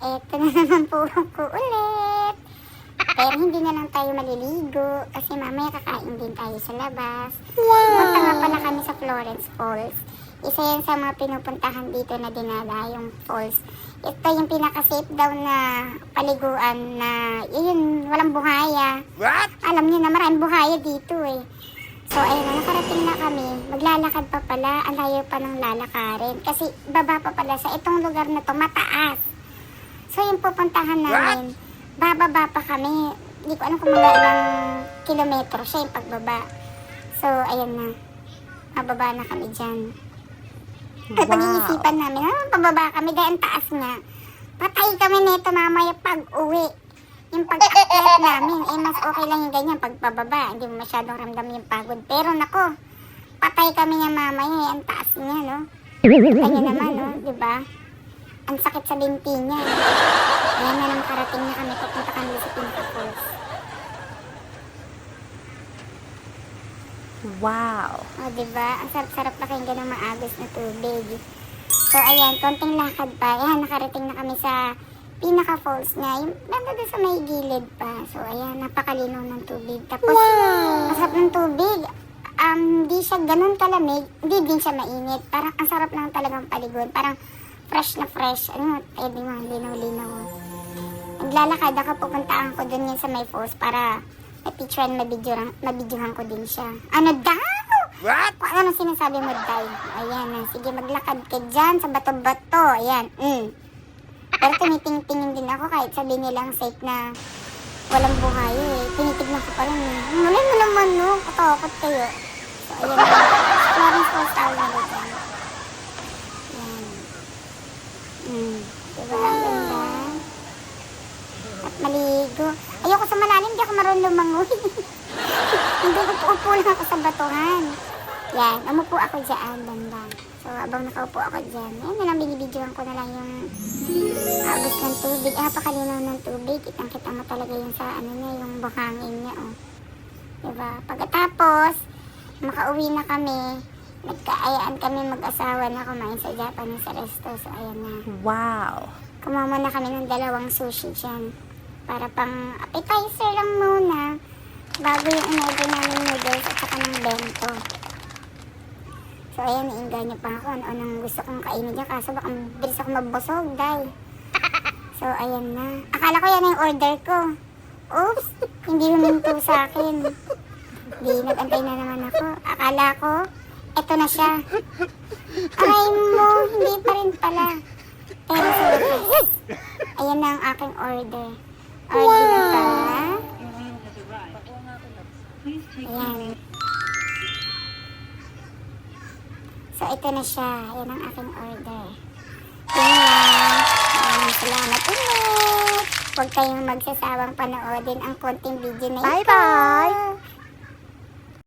Eto na naman po ako ulit. Pero hindi na lang tayo maliligo kasi mamaya kakain din tayo sa labas. Punta nga pala kami sa Florence Falls. Isa yan sa mga pinupuntahan dito na dinadayong falls. Ito yung pinaka-safe daw na paliguan na yun, walang buhaya. What? Alam niyo na maraming buhaya dito eh. So ayun na, nakarating na kami. Maglalakad pa pala, ang layo pa ng lalakarin. Kasi baba pa pala sa itong lugar na to, mataas. So yung pupuntahan namin, bababa pa kami. Hindi ko alam kung mga ilang kilometro siya yung pagbaba. So ayan na, mababa na kami dyan. At pag-iisipan namin, pababa kami dahil ang taas nga. Patay kami nito mamaya pag-uwi. Yung pag-akyat namin, mas okay lang yung ganyan pagpababa. Hindi mo masyadong ramdam yung pagod. Pero nako, patay kami niya mamaya. Ang taas niya, no? Kanya naman, no? Diba? Ang sakit sa binti niya. Ayan na naman, karating na kami. Papunta kami sa Pinta Falls. Wow! O, diba? Ang sarap-sarap na kayong ganang maagos na tubig. So, ayan, konting lakad pa. Ayan, nakarating na kami sa pinaka-falls niya. Yung banda doon sa may gilid pa. So, ayan, napakalinaw ng tubig. Tapos, masarap ng tubig. Hindi siya ganun kalamig. Hindi din siya mainit. Parang ang sarap lang talagang paliguan. Parang fresh na fresh. Ano, pwede mo, linaw-linaw. Naglalakad ako, pupuntaan ko doon yun sa may falls para ma-picturean, mabidyohan ko din siya. Ano daw? What? Kung ano sinasabi mo, Day? Ayan na. Sige, maglakad ka dyan sa bato-bato. Ayan. Pero tumitingin din ako kahit sabi nilang safe na walang buhay eh. Tinitignan ko pa rin. Muli mo naman, no? Katakot kayo. So, ayan na. Florence Falls tayo na dyan. Ayan. Diba? Ang ganda. At maligo. Ayoko sa malalim, di ako marunong lumangoy. Hindi, upo lang ako sa batuhan. Yan, umupo ako dyan, banda. So, abang nakaupo ako dyan, yan na lang, binibidyoan ko na lang yung agos ng tubig. Napakalinaw ng tubig. Kitang-kita mo talaga yung sa, ano niya, yung buhangin niya, oh. Diba? Pagkatapos, makauwi na kami, nagkaayaan kami mag-asawa na kumain sa Japanese resto. So, ayan na. Wow! Kumama na kami ng 2 sushi dyan. Para pang appetizer lang muna. Bago yung in-order namin noodles at saka ng bento. So ayan, iinganyo pa ako. Ano gusto kong kainin dyan. Kaso baka bilis ako mabusog, day. So ayan na. Akala ko yan yung order ko. Oops! Hindi huminto sa akin. Hindi, nag-antay na naman ako. Akala ko, eto na siya. Aray mo, hindi pa rin pala. Pero sa labas, ayan na ang aking order. Order pa. Ayan. So, ito na siya. Ayan ang aking order. Yun lang. Maraming salamat ulit. Huwag kayong magsasawang panoodin ang konting video na ito. Bye-bye!